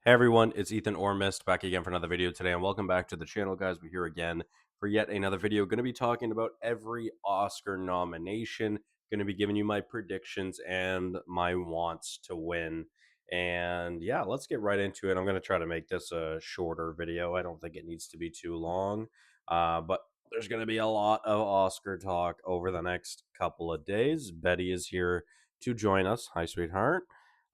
Hey everyone, it's Ethan or Miist back again for another video today, and welcome back to the channel, guys. We're here again for yet another video. Going to be talking about every Oscar nomination. Going to be giving you my predictions and my wants to win. And yeah, let's get right into it. I'm going to try to make this a shorter video. I don't think it needs to be too long, but there's going to be a lot of Oscar talk over the next couple of days. Betty is here to join us. Hi, sweetheart.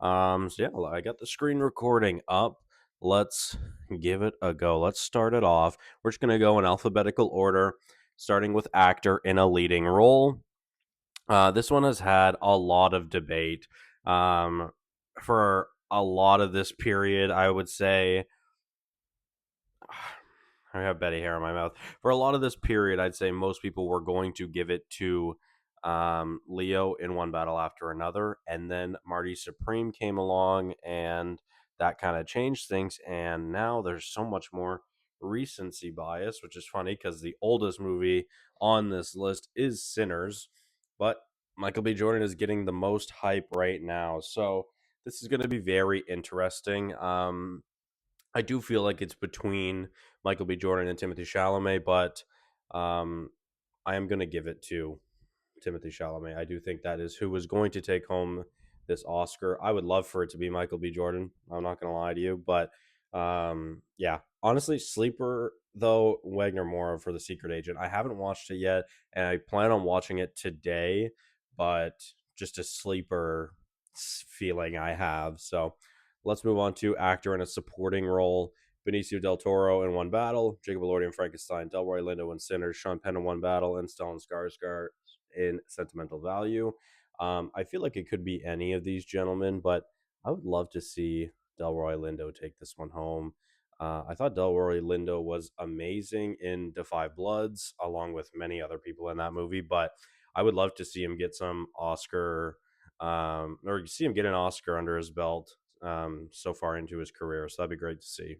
So yeah, I got the screen recording up. Let's give it a go. Let's start it off. We're just gonna go in alphabetical order, starting with actor in a leading role. This one has had a lot of debate. Um, for a lot of this period, I would say I have Betty hair in my mouth. For a lot of this period, I'd say most people were going to give it to Leo in One Battle After Another. And then Marty Supreme came along and that kind of changed things. And now there's so much more recency bias, which is funny because the oldest movie on this list is Sinners. But Michael B. Jordan is getting the most hype right now. So this is going to be very interesting. I do feel like it's between Michael B. Jordan and Timothy Chalamet, but um, I am going to give it to Timothy Chalamet. I do think that is who is going to take home this Oscar. I would love for it to be Michael B. Jordan. I'm not going to lie to you, but yeah, honestly, sleeper though Wagner Moura for The Secret Agent. I haven't watched it yet, and I plan on watching it today, but just a sleeper feeling I have. So let's move on to actor in a supporting role. Benicio del Toro in One Battle, Jacob Elordi in Frankenstein, Delroy Lindo in Sinners, Sean Penn in One Battle, and Stellan Skarsgård in Sentimental Value. I feel like it could be any of these gentlemen, but I would love to see Delroy Lindo take this one home. I thought Delroy Lindo was amazing in Da 5 Bloods, along with many other people in that movie, but I would love to see him get some Oscar, or see him get an Oscar under his belt so far into his career. So that'd be great to see.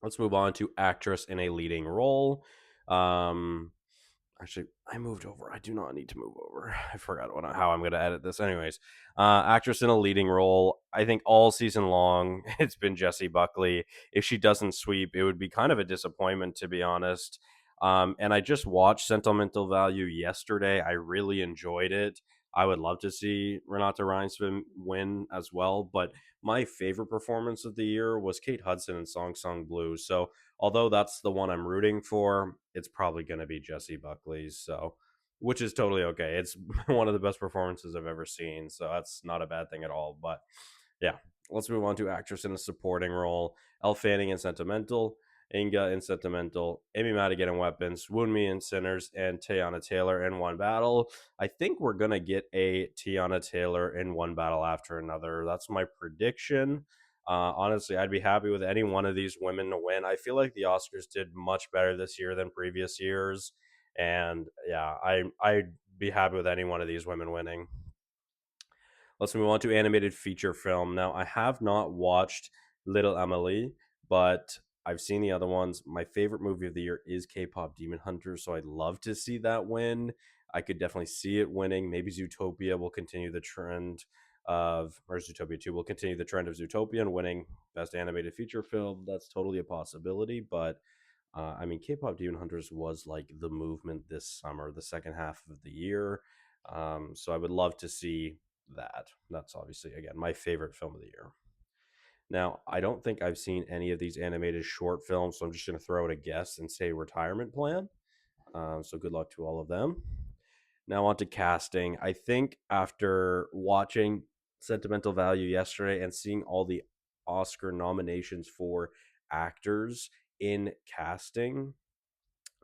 Let's move on to actress in a leading role. Um, Actually, I moved over. I do not need to move over. I forgot how I'm going to edit this. Anyways, actress in a leading role. I think all season long, it's been Jessie Buckley. If she doesn't sweep, it would be kind of a disappointment, to be honest. And I just watched Sentimental Value yesterday. I really enjoyed it. I would love to see Renata Reinsve win as well, but my favorite performance of the year was Kate Hudson in Song Song Blue. So although that's the one I'm rooting for, it's probably going to be Jessie Buckley's. So, which is totally okay. It's one of the best performances I've ever seen. So that's not a bad thing at all. But yeah, let's move on to actress in a supporting role. Elle Fanning in Sentimental, Inga in Sentimental, Amy Madigan in Weapons, Woonmi in Sinners, and Teyana Taylor in One Battle. I think we're going to get a Teyana Taylor in One Battle After Another. That's my prediction. Honestly, I'd be happy with any one of these women to win. I feel like the Oscars did much better this year than previous years, and yeah, I'd be happy with any one of these women winning. Let's move on to animated feature film. Now, I have not watched Little Emily, but I've seen the other ones. My favorite movie of the year is K-pop Demon Hunter, so I'd love to see that win. I could definitely see it winning. Maybe Zootopia will continue the trend or Zootopia 2 will continue the trend of Zootopia and winning Best Animated Feature Film. That's totally a possibility, but I mean, K-pop Demon Hunters was like the movement this summer, the second half of the year. So I would love to see that. That's obviously, again, my favorite film of the year. Now, I don't think I've seen any of these animated short films, so I'm just going to throw out a guess and say Retirement Plan. So good luck to all of them. Now on to casting. I think after watching Sentimental Value yesterday and seeing all the Oscar nominations for actors in casting,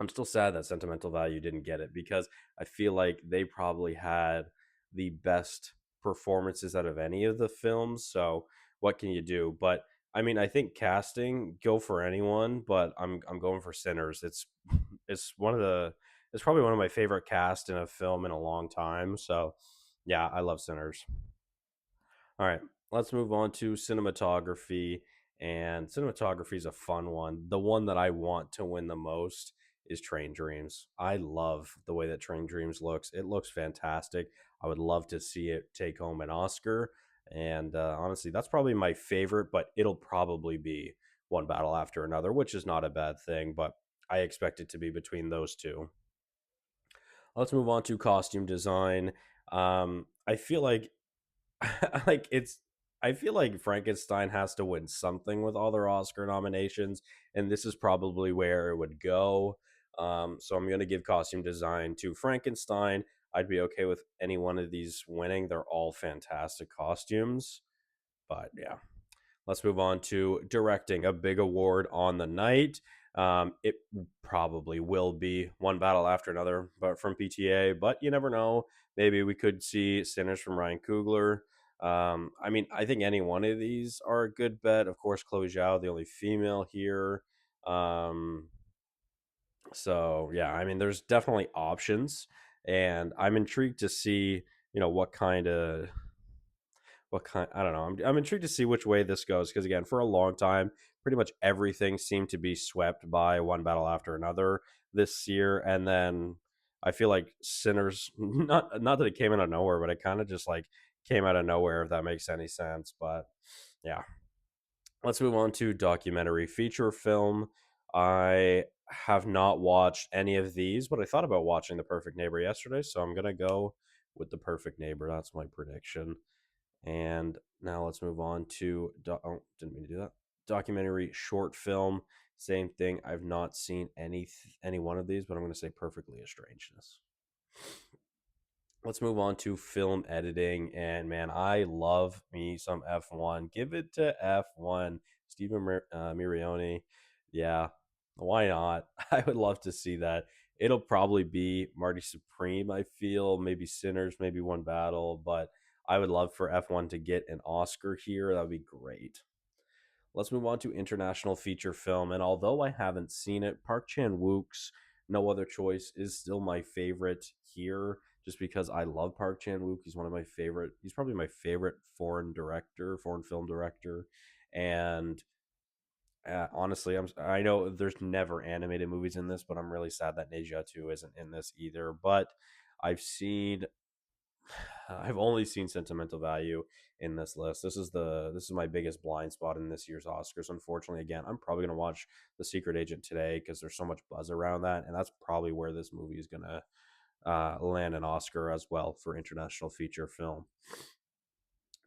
I'm still sad that Sentimental Value didn't get it because I feel like they probably had the best performances out of any of the films. So what can you do? But I mean, I think casting go for anyone, but I'm going for Sinners. It's one of the it's probably one of my favorite cast in a film in a long time. So yeah, I love Sinners. All right, let's move on to cinematography. And cinematography is a fun one. The one that I want to win the most is Train Dreams. I love the way that Train Dreams looks. It looks fantastic. I would love to see it take home an Oscar. And honestly, that's probably my favorite, but it'll probably be One Battle After Another, which is not a bad thing, but I expect it to be between those two. Let's move on to costume design. I feel like like it's I feel like Frankenstein has to win something with all their Oscar nominations, and this is probably where it would go. So I'm gonna give costume design to Frankenstein. I'd be okay with any one of these winning. They're all fantastic costumes. But yeah, let's move on to directing, a big award on the night. It probably will be One Battle After Another, but from PTA. But you never know. Maybe we could see Sinners from Ryan Coogler. I mean, I think any one of these are a good bet. Of course, Chloe Zhao, the only female here. Um, so yeah, I mean, there's definitely options, and I'm intrigued to see, what kind I don't know. I'm intrigued to see which way this goes because again, for a long time, pretty much everything seemed to be swept by One Battle After Another this year, and then I feel like Sinners, not that it came out of nowhere, but it kind of just like came out of nowhere, if that makes any sense. But yeah, let's move on to documentary feature film. I have not watched any of these, but I thought about watching The Perfect Neighbor yesterday, so I'm gonna go with The Perfect Neighbor. That's my prediction. And now let's move on to oh, didn't mean to do that. Documentary short film. Same thing. I've not seen any one of these, but I'm going to say Perfectly a Strangeness. Let's move on to film editing. And man, I love me some F1. Give it to F1. Stephen Mirioni. Yeah, why not? I would love to see that. It'll probably be Marty Supreme, I feel. Maybe Sinners, maybe One Battle. But I would love for F1 to get an Oscar here. That would be great. Let's move on to international feature film. And although I haven't seen it, Park Chan Wook's No Other Choice is still my favorite here, just because I love Park Chan Wook. He's one of my favorite. He's probably my favorite foreign film director. And honestly, I know there's never animated movies in this, but I'm really sad that Neja 2 isn't in this either. But I've seen I've only seen sentimental value in this list. This is my biggest blind spot in this year's Oscars. Unfortunately, again, I'm probably gonna watch The Secret Agent today because there's so much buzz around that, and that's probably where this movie is gonna land an Oscar as well for international feature film.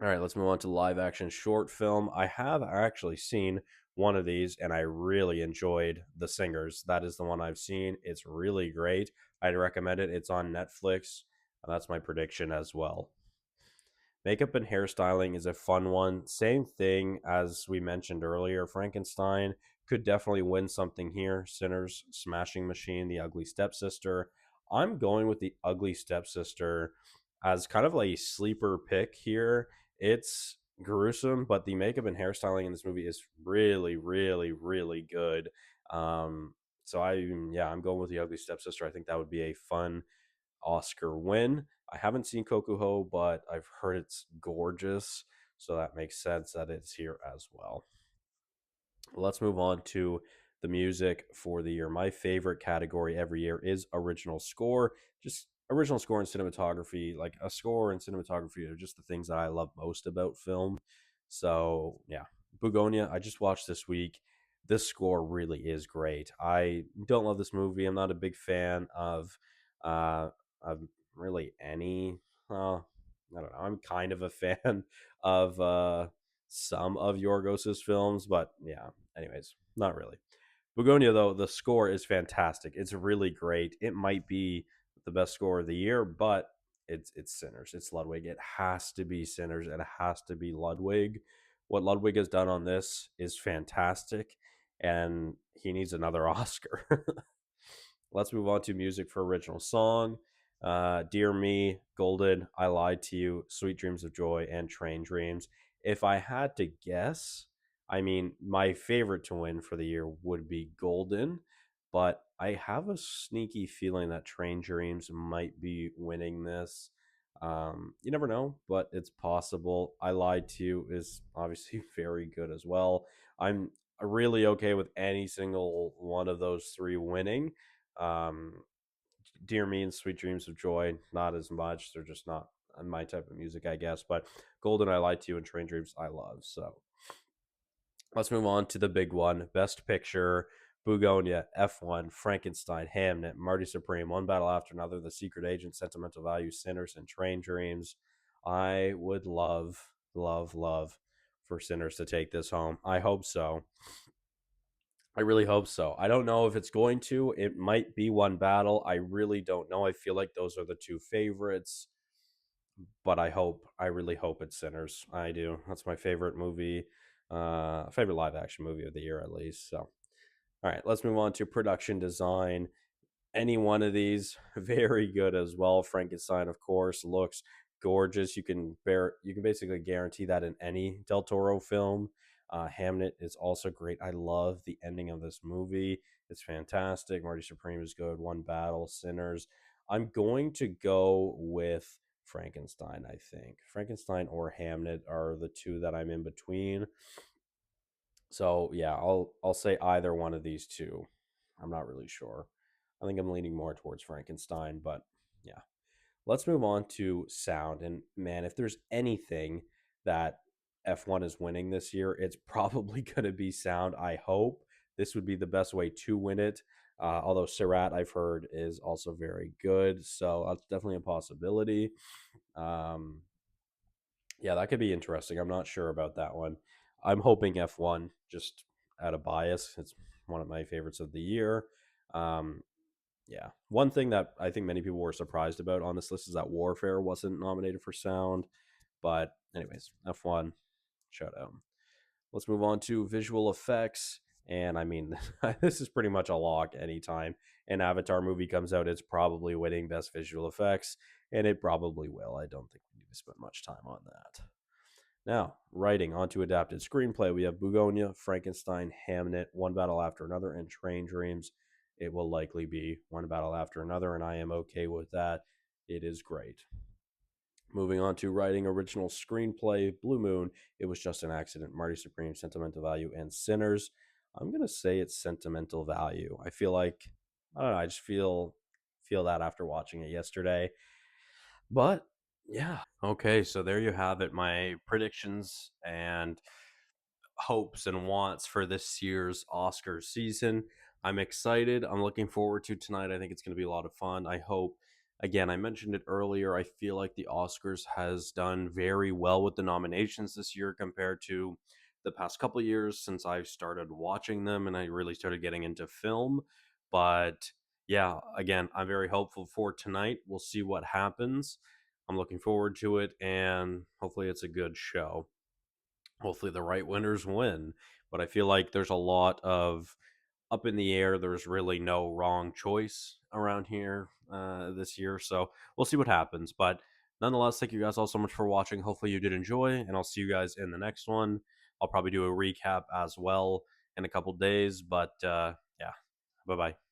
All right, let's move on to live action short film. I have actually seen one of these and I really enjoyed The Singers. That is the one I've seen. It's really great. I'd recommend it. It's on Netflix. And that's my prediction as well. Makeup and hairstyling is a fun one. Same thing as we mentioned earlier. Frankenstein could definitely win something here. Sinners, Smashing Machine, The Ugly Stepsister. I'm going with The Ugly Stepsister as kind of like a sleeper pick here. It's gruesome, but the makeup and hairstyling in this movie is really, really, really good. So I'm going with The Ugly Stepsister. I think that would be a fun Oscar win. I haven't seen Kokuho, but I've heard it's gorgeous, so that makes sense that it's here as well. Let's move on to the music for the year. My favorite category every year is original score. Just original score and cinematography. Like a score and cinematography are just the things that I love most about film. So, yeah. Bugonia, I just watched this week. This score really is great. I don't love this movie. I'm not a big fan uh of really any I don't know. I'm kind of a fan of some of Yorgos's films, but yeah, anyways, not really. Begonia, though, the score is fantastic. It's really great. It might be the best score of the year, but it's Sinners. It's Ludwig. It has to be Sinners. It has to be Ludwig. What Ludwig has done on this is fantastic, and he needs another Oscar. Let's move on to music for original song. Dear Me, Golden, I Lied to You, Sweet Dreams of Joy, and Train Dreams. If I had to guess, I mean, my favorite to win for the year would be Golden, but I have a sneaky feeling that Train Dreams might be winning this. You never know, but it's possible. I Lied to You is obviously very good as well. I'm really okay with any single one of those three winning. Um, Dear Me and Sweet Dreams of Joy, not as much. They're just not my type of music, I guess. But Golden, I Lied to You, and Train Dreams, I love. So let's move on to the big one. Best Picture, Bugonia, F1, Frankenstein, Hamnet, Marty Supreme, One Battle After Another, The Secret Agent, Sentimental Value, Sinners, and Train Dreams. I would love, love, love for Sinners to take this home. I hope so. I really hope so. I don't know if it's going to. It might be One Battle. I really don't know. I feel like those are the two favorites, but I really hope it's Sinners. I do. That's my favorite movie, favorite live action movie of the year at least. So, all right, let's move on to production design. Any one of these, very good as well. Frankenstein, of course, looks gorgeous. You can basically guarantee that in any Del Toro film. Hamnet is also great. I love the ending of this movie. It's fantastic. Marty Supreme is good. One Battle, Sinners. I'm going to go with Frankenstein. I think Frankenstein or Hamnet are the two that I'm in between. So yeah, I'll say either one of these two. I'm not really sure. I think I'm leaning more towards Frankenstein, but yeah. Let's move on to sound. And man, if there's anything that F1 is winning this year, it's probably going to be sound. I hope this would be the best way to win it. Although Surratt, I've heard, is also very good. So that's definitely a possibility. Um, yeah, that could be interesting. I'm not sure about that one. I'm hoping F1 just out of bias. It's one of my favorites of the year. Um, yeah. One thing that I think many people were surprised about on this list is that Warfare wasn't nominated for sound. But, anyways, F1, shout out. Let's move on to visual effects. And I mean, this is pretty much a lock anytime an Avatar movie comes out, it's probably winning best visual effects. And it probably will. I don't think we need to spend much time on that. Now, writing onto adapted screenplay, we have Bugonia, Frankenstein, Hamnet, One Battle After Another, and Train Dreams. It will likely be One Battle After Another, and I am okay with that. It is great. Moving on to writing original screenplay, Blue Moon, It Was Just an Accident, Marty Supreme, Sentimental Value, and Sinners. I'm gonna say it's Sentimental Value. I feel like I don't know. I just feel that after watching it yesterday. But yeah. Okay, so there you have it. My predictions and hopes and wants for this year's Oscars season. I'm excited. I'm looking forward to tonight. I think it's going to be a lot of fun. I hope, again, I mentioned it earlier. I feel like the Oscars has done very well with the nominations this year compared to the past couple of years since I've started watching them and I really started getting into film. But yeah, again, I'm very hopeful for tonight. We'll see what happens. I'm looking forward to it, and hopefully, it's a good show. Hopefully, the right winners win. But I feel like there's a lot of up in the air. There's really no wrong choice around here this year. So we'll see what happens. But nonetheless, thank you guys all so much for watching. Hopefully, you did enjoy, and I'll see you guys in the next one. I'll probably do a recap as well in a couple days. But yeah, bye bye.